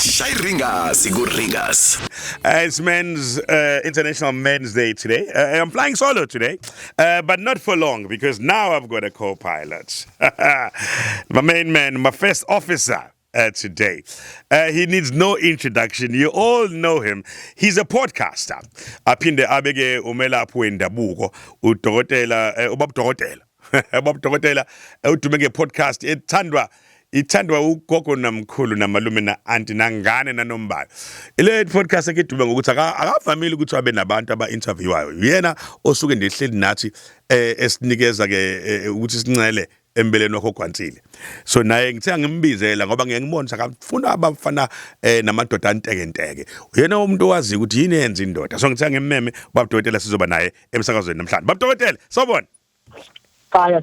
Shairinga Sigurigas. It's International Men's Day today. I'm flying solo today, but not for long because now I've got a co-pilot. My main man, my first officer today. He needs no introduction. You all know him. He's a podcaster. Aphinde abeke umelaphi wendabuko udokotela ubaba dokotela. Ubaba dokotela udume nge-podcast ithandwa ugogo namkhulu namalume na anti nangane nanombala. Ile podcast ekidume ngokuthi akavamile ukuthi abe nabantu aba-interviewwayo. Yena osuke ndehleli nathi esinikeza ke ukuthi sincele embeleni wakho Gwansile. So naye ngithe ngimbizela ngoba ngiyangibona akafuna abafana namadoda antekenteke. Uyena umuntu owazi ukuthi yini yenza indoda. So ngithe ngemmeme baba dokotela sizoba naye emsakazweni namhlanje. Baba dokotela, sawubona.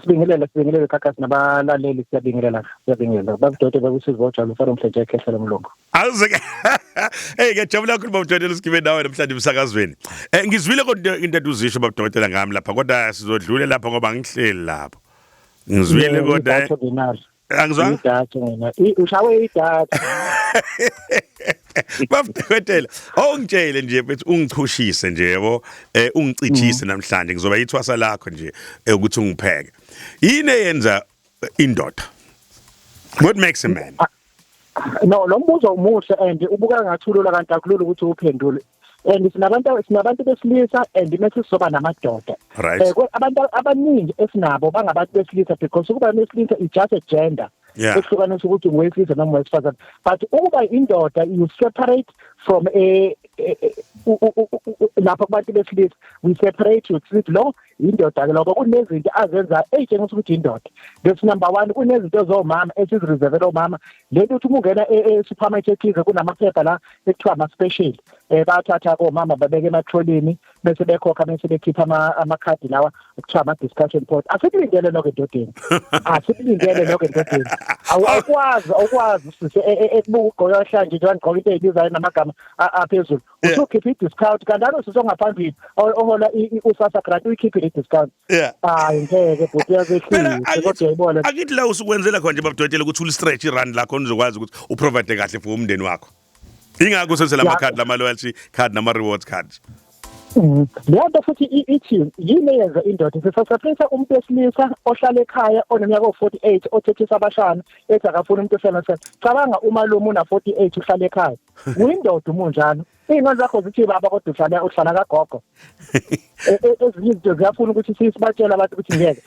Sibingelele kakasi nabalaleli siyabingelela baba dokotela kusizwa ufana umhleje ekhehlela umlungu. Awuzeke. Hey ngiyajabula kakhulu baba dokotela sikibe nawe namhlanje emsakazweni. Ngizwile kodwa into eduzisho baba dokotela ngami lapha kodwa sizodlule lapha ngoba ngihleli lapha. Ngizwile kodwa angizwanga idatha mina ushawe idatha. Baba dokotela ongitshele nje bethi ungichushise nje yebo ungicithise namhlanje ngizoba yithwasa lakho nje ukuthi ungipheke. Yini yenza indoda? What makes a man? No, lo mbuzo umuhle and ubuka ngathulula kanti akulula ukuthi uphendule. And sinabantu besilisa and mase sizoba namadoda. Abantu abaningi esinabo bangabantu besilisa because ukuba nesilisa is just a gender. Ehlukanisa ukuthi ngowesilisa noma ngowesifazane. But ukuba indoda you separate from lapha kubantu besilisa we separate you ukuthi lo indoda ke lokho kunezinto azenza ejengisa ukuthi indoda. That's number 1 kunezinto zomama esizireserve omama. Lento uthi ungena supermarket ize kunamaphepha la ekuthiwa ama special. Bathatha komama babeke ematrolini bese bekhokha bese bekhipha amakhadi lawa ekuthiwa ama discussion board. Asikulindele lokho edodeni. Asikulindele lokho edodeni. Awukwazi ebuka ugqoka nje ngigqoka into eyibizayo namagama aphezulu. Usukhipha i-discount kanti usongaphambili ohola usasa grant uyikhiphe i-discount. Ngeke bhuti yazehlile kodwa yayibona. Akithi la usukwenzela khona nje baba dokotela ukuthi uli-stretch i-rand lakho uzokwazi ukuthi uprovide kahle for umndeni wakho. Ingakho usebenzisa lama-card lama-loyalty card nama-rewards cards. Lento futhi ithi yini yenza indoda sisasephisa umuntu wesilisa ohlala ekhaya oneminyaka o48 othethisa abashana ethi akafuna umuntu ofana. Cabanga umalume una 48 uhlala ekhaya. Uyindoda umunjalo. Ingane zakho zithi baba kodwa uhlala kagogo. Ezinye izinto ziyafuna ukuthi sibatshele abantu ukuthi ngeke.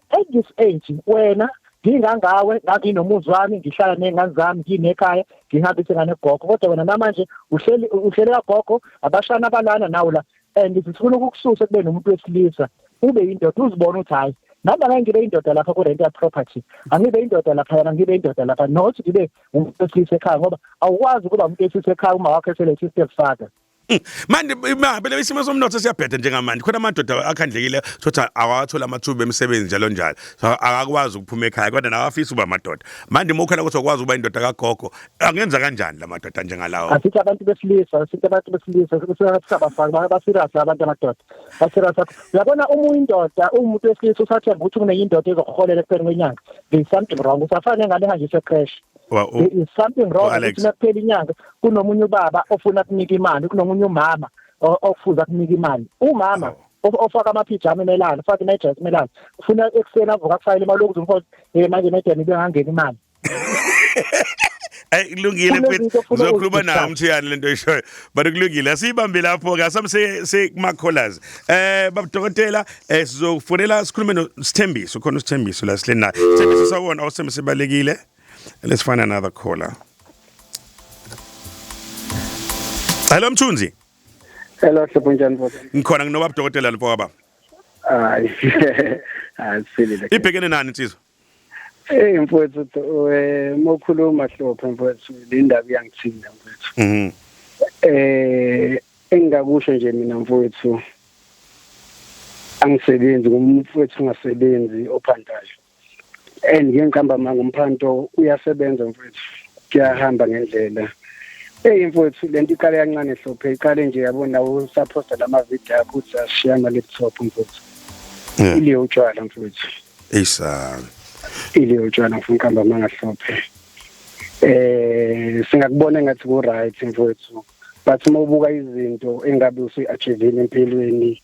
At this age wena ngingangawe nginomuzi wami ngihlala nengane zami nginekhaya ngihambise ngane gogo kodwa wena namanje uhlele kagogo abashana abalana nawo la and sifuna ukukususa kube nomuntu wesilisa ube indoda uzibona uthi hayi noma ngibe indoda lapha ku rental property angibe indoda lapha ngibe indoda lapha not ngibe umuntu wesilisa ekhaya ngoba awukwazi ukuba umuntu wesilisa ekhaya uma wakhe sele step father. Manje phela isimo somnotho siyabhetha njengamanje khona amadoda akhandlekile sothi awathola amathuba emisebenzi njalo njalo akakwazi ukuphuma ekhaya kodwa nawe afisa uba amadoda manje mokhala ukuthi ukwazi uba indoda kagogo angenza kanjani la madoda njengalawo asithi abantu besilisa kusabafaka basirious abantu amadoda basirious uyabona indoda umuntu wesilisa usathemba ukuthi kuneyindoda ezokuholela ekupheleni kwenyanga there is something wrong usafane ngale nje secrash. There is something wrong ukuthi nakuphela inyanga kunomunye ubaba ofuna kunika imali kunomunye umama ofuza kunika imali umama ofaka amaphijama emelana ufaka inejas emelana ufuna ekuseni avuka kufayile imali ukuthi umfowethu manje nedeni bengangena imali. Kulungile mfethu uzokhuluma nawe umthiyani lento ishoyo but kulungile asibambe lapho ke se kuma callers baba dokotela sizofonela sikhulume noSithembiso khona uSithembiso la sihleli naye Sithembiso sawona awusebalekile. Let's find another caller. Hello Mthunzi. Hello Sibunjani baba. Ngikhona nginobaba dokotela lapho baba. Asifile. Ibhekene nani insizwa? Mfowethu mokhuluma hlophe mfowethu indaba iyangithinta mfowethu. Engakusho nje mina mfowethu angisebenzi ngumfowethu ungasebenzi ophantayo. Ngiyengihamba manje umphanto uyasebenza mfowethu kuyahamba ngendlela mfowethu lento iqale kancane hlophe iqale nje yabona usaposta lama video yakho uthi ashiya ama laptop mfowethu ile utshwala mfowethu isa ile utshwala mfowethu ngihamba manje hlophe Singakubona ngathi ku right mfowethu, but mawubuka izinto engabe usuachievile empilweni,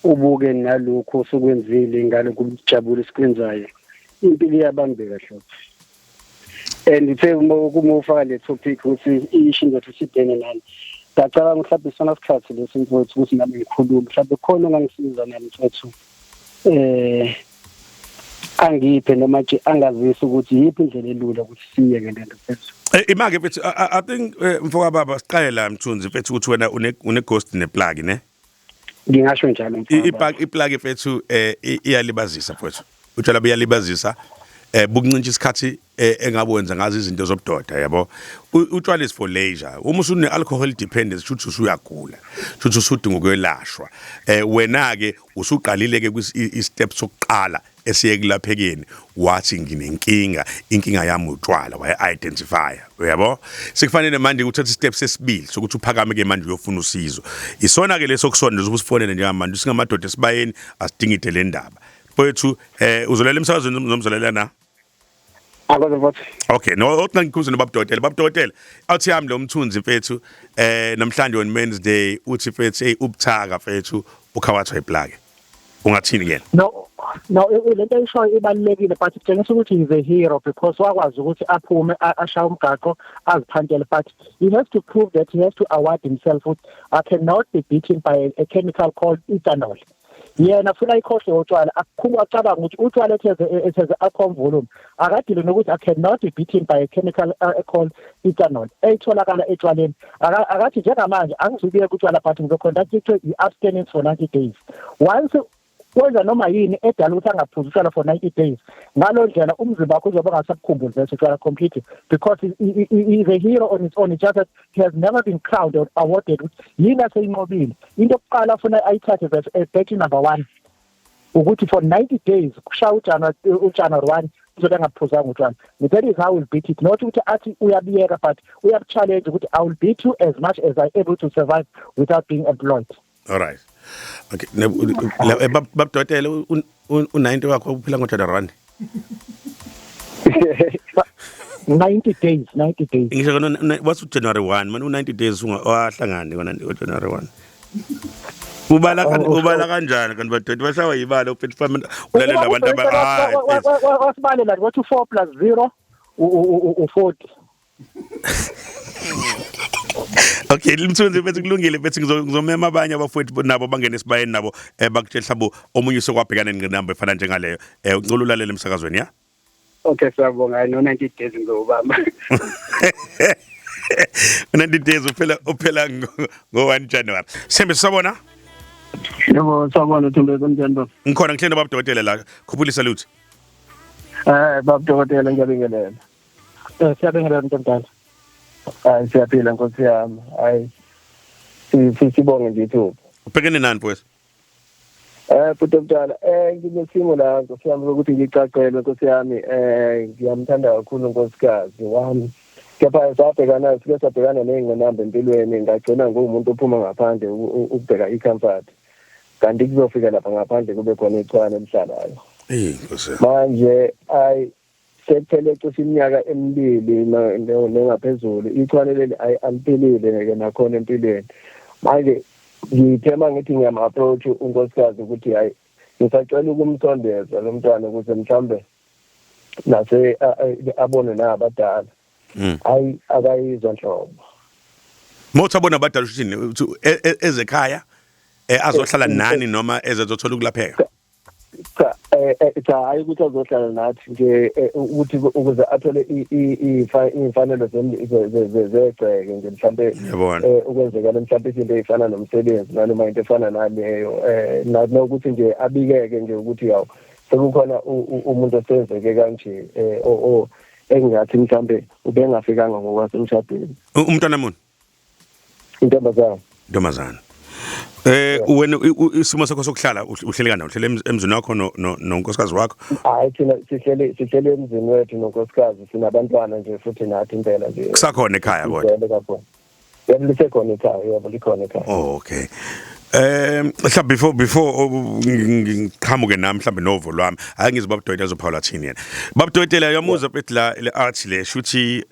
ubuke nalokho osukwenzile ngalo kubujabula isikwenzayo, impilo iyabambeka hlobo. And ithe uma ufaka le topic ukuthi ishinto sibhene nani, ngicabanga mhlawumbe isona sikhathi lesi mfowethu ukuthi nami ngikhuluma, mhlawumbe khona ongangisiza nami mfowethu angiphe noma nje angazisi ukuthi yiphi indlela elula ukuthi siyeke lento mfethu. Imake mfethu, I think mfoka baba siqale la Mthunzi mfethu ukuthi wena une ghost ne plug ne. Ngingasho njalo mfowethu. I-plug mfethu iyalibazisa mfethu. Utshela biyalibazisa. Bukuncintsha isikhathi engabwenza ngazi izinto zobudoda yabo. Utshwala is for leisure. Uma usune alcohol dependence futhi usuyagula. Futhi usudinga ukwelashwa. Wena ke usuqalile ke kwi-step sokuqala esiyekulaphekeni wathi nginenkinga, inkinga yami utshwala waye-identify uyabo. Sikufanele manje uthatha step sesibili sokuthi uphakame ke manje uyofuna usizo. Isona ke leso kusondeza ukusifonela njengamanje singamadoda esibayeni asidingide le ndaba. Mfowethu uzolela emsakazweni uzomzolela na? Okay, no othi ngikuze noBaba Hotela. Awuthi yami lo Mthunzi mfethu namhlanje on Men's Day uthi mfethu ubuthaka mfethu ukhawathwa iplug. Ungathini yena? No, lento ayishoyo ibalekile but kutshengisa ukuthi he's a hero because wakwazi ukuthi aphume ashaya umgaqo aziphantele, but he has to prove that he has to award himself with I cannot be beaten by a chemical called ethanol. Yena funa ikhohle utshwala akukhulu acabanga ukuthi utshwala it has alcohol volume akadile nokuthi I cannot be beaten by a chemical called ethanol etholakala etshwaleni akathi njengamanje angizukuye kutshwala but ngizoconduct i-abstinence for 90 days. Once kwenza noma yini edala ukuthi angaphuzi utshwala for 90 days, ngalo ndlela umzimba wakho uzobe ungasakukhumbuli bese utshwala completely because he is a hero on his own. It's just that he has never been crowned or awarded yini aseyinqobile. Into yokuqala afuna ayithathe batch number 1 ukuthi for 90 days kushaya uJanuary 1 uzobe engaphuzanga utshwala. That is how we'll beat it, not ukuthi athi uyabiyeka but uyabchallenge ukuthi I will beat you as much as I able to survive without being employed. All right. Okay. Baba Hotela u90 wakho uphila ngoJanuary 90 days. Ngisho what's January 1 man u90 days ungahlangani ngoJanuary 1. Ubala kanjani kanti badoda bashawa yibala uphethu ulalela abantu wasibale la what 4 plus 0 u40. Okay, Mthunzi bese kulungile bese ngizomema abanye abafowethu nabo bangene esibayeni nabo bakutshela mhlawumbe omunye usekwabhekana nenamba efana njengaleyo ucela ulalele emsakazweni ya. Okay, siyabonga no 90 days ngizobamba. 90 days uphela ngo1 January. Sembe sabona? Yebo sabona Thembe kanjani baba? Ngikhona ngihlenda Baba Hotela la. Khuphula salute. Baba Hotela ngiyabingelela. Siyabingelela mntomdala. Siyaphila Nkosi yami. Hayi. Sibonge ndithu. Ubhekene nani mfowethu? Bhuti omdala, nginesimo la Nkosi yami ukuthi ngicacele Nkosi yami, ngiyamthanda kakhulu unkosikazi wami. Kepha sabhekana nengqinamba empilweni, ngagcina ngumuntu ophuma ngaphandle ukubheka icomfort. Kanti kuzofika lapha ngaphandle kube khona icwana emhlalayo. Nkosi. Manje sekuphele cishe iminyaka emibili nengaphezulu icwane leli aliphelile ke nakhona empilweni. Manje ngithema ngithi ngiyama-approach unkosikazi ukuthi hayi ngisacela ukumsondeza lo mntwana ukuze mhlambe nase abone nabadala. Hayi akayizwa nhlobo. Mothi abona abadala uthini ezekhaya azohlala nani noma ezothola ukulapheka? Cha hayi ukuthi azohlala nathi nje ukuthi ukuze athole iy'mfanelo zegceke nje mhlambe ukwenzekala mhlambe izinto ey'fana nomsebenzi nanoma into efana naleyo nokuthi nje abikeke nje ukuthi yawo sekukhona umuntu osenzeke kanje engathi mhlambe ubengafikanga ngokwasemshadweni. Umntwana muni? Intombazana. Wena isimo sakho sokuhlala uhlele kana uhlele emzini wakho nonkosikazi wakho? Hayi thina sihlele emzini wethu nonkosikazi, sinabantwana nje futhi nathi impela nje. Kusakhona ekhaya kodwa? Yebo lisekhona ekhaya, yebo likhona ekhaya. Oh okay. Mhlawumbe before ngiqhamuke nami mhlawumbe novo lwami angizwe babudokotela azophawula thini yena babudokotela yamuza bethi la le art le shuthi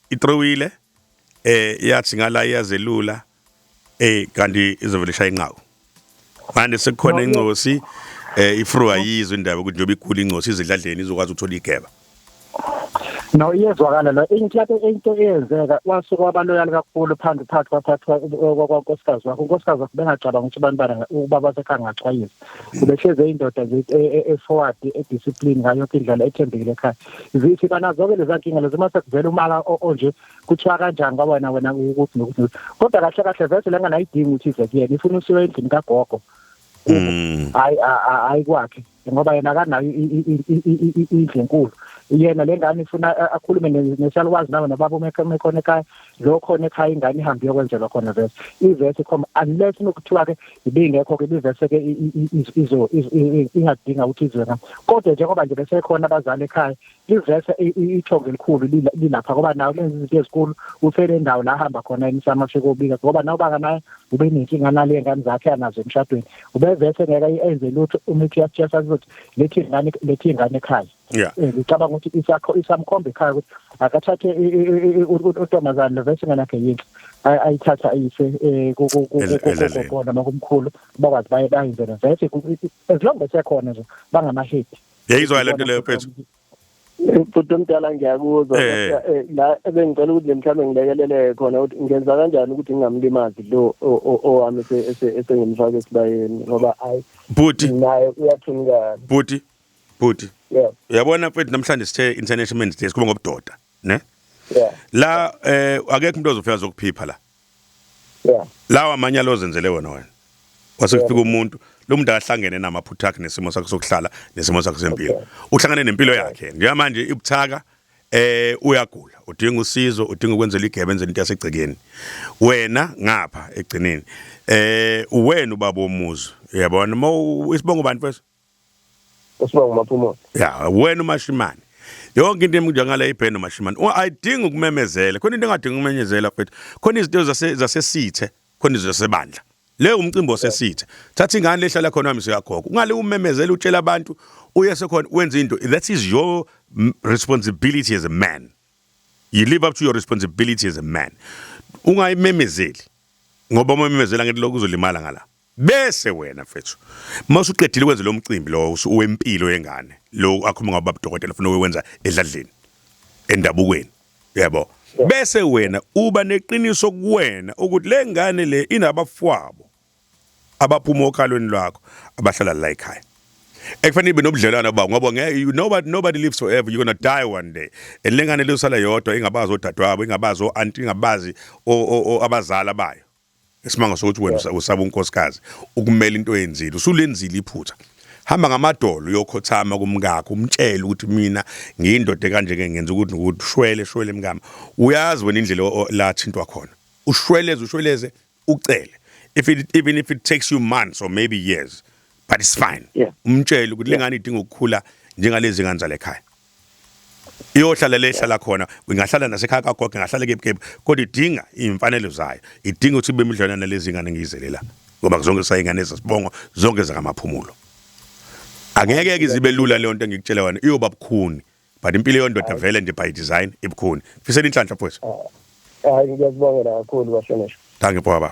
itrowile yathi ngala iyazelula kanti izovela ishaya inqawo manje sekukhona incosi ifru ayizwe indaba ukuthi njobe ikhula incosi izidladleni izokwazi ukuthola igeba. No, iyezwakala lo into eyenzeka wasuka wabaloyali kakhulu phakathi kwaphathwa kwankosikazi wakho. Unkosikazi wakho bengacabanga ukuthi abantu ubaba sekhaya ngaxwayisa. Kubehleze indoda nje e-forward e-discipline ngayo yonke indlela ethembekile ekhaya. Zithi banazo-ke lezi nkinga lezi mase kuvela umala onje kuthiwa kanjani kwabona ukuthi nokuthi. Kodwa kahle vese lenganayidingi ukuthi ize kuyena ifuna usiwe endlini kagogo. Hayi kwakhe ngoba yena akanayo indlu enkulu. Yena lengane ifuna akhulume nesalwazi nawe nababa umekhona ekhaya lo khona ekhaya ingane ihambe yokwenzelwa khona vese ivese khoma unless nokuthiwa ke ibingekho ke bivese ke ingadinga ukuthi izwe na kodwa njengoba nje bese khona abazali ekhaya ivese ithonge elikhulu lilapha ngoba nawo lenza izinto ezikulu ufele indawo la hamba khona emisama fika ubika ngoba nawo baka naye ube nenkinga nale ngane zakhe anazo emshadweni ubevese ngeke enze lutho umithi yasitshela ukuthi lethi ingane ekhaya. Ngicabanga ukuthi isamkhombe ekhaya ukuthi akathathe untombazane vese nganakhe yinhle ayithatha ayise kokona makumkhulu bakwazi bayenzela vese as long as ekhona nje bangamahedi. Yayizwa lento leyo phethu. Futhi umdala ngiyakuzwa la ebengicela ukuthi mhlawumbe ngilekelele khona ukuthi ngenza kanjani ukuthi ngingamlimazi lo owami esengimfaka esibayeni ngoba hayi Bhuti naye uyathunika Bhuti yeah uyabona mfethu namhlanje sithe International Men's Day sikhuluma ngobudoda ne yeah la akekho umuntu ozofika zokuphipha la yeah lawa amanyalo ozenzele wena wasekufika umuntu lo muntu akahlangene namaphutha akhe nesimo sakhe sokuhlala nesimo sakhe sempilo uhlangane nempilo yakhe njengamanje ibuthaka uyagula udinga usizo udinga ukwenzela igebe enzela into yasegcekeni wena ngapha egcineni wena ubaba womuzi uyabona isibongo bani first usibongo Maphumo ya wena uMashimane yonke into emngangala ibheno Mashimane ayidinga ukumemezela khona into engadinga ukumenyezela mfethu khona izinto zasesithe khona izinto zasebandla le umcimbi osesithe thatha ingane lehlala khona wami siyakhokho ungale umemezela utshela abantu uyese khona wenza into that is your responsibility as a man. You live up to your responsibility as a man. Ungayimemezeli ngoba umemezela ngento lokuzolimala ngala bese wena mfethu masuqedile ukwenza lo mcimbi lo uwempilo yengane lo akhuluma ngababa dokotela ufuna ukwenza edladleni endabukweni yabo bese wena uba neqiniso kuwena ukuthi le ngane le inabafwabo abaphuma okhalweni lwakho abahlala la ekhaya ekufanele ibe nobudlelwana ba ngoba nobody lives forever, you're going to die one day elengane lesala yodwa ingabazi odadewabo ingabazi oanti ingabazi abazala bayo esimanga sokuthi wena usaba unkosikazi ukumela into eyenzile usulenzile iphutha hamba ngamadolo uyokhothama kumngakho umtshela ukuthi mina ngiyindoda kanje ke ngenza ukuthi shwele mngama uyazi wena indlela la thintwa khona ushweleze ucele even if it takes you months or maybe years but it's fine umtshela ukuthi lengane idinga ukukhula njengalezi ngane zale ekhaya iyohlala lehlala khona ungahlala nasekhaya kagogo ngahlala kephi kodwa idinga imfanelo zayo idinga ukuthi ibe imidlwana nalezi ngane ngiyizelela ngoba zonke sayingane ezasibongo zonke zakamaphumulo angeke izibe lula leyo nto engikutshela wena iyoba bukhuni but impilo yondoda vele nje by design ibukhuni fisela inhlanhla mfowethu hayi ngiyazibongela kakhulu bashona. Thank you baba.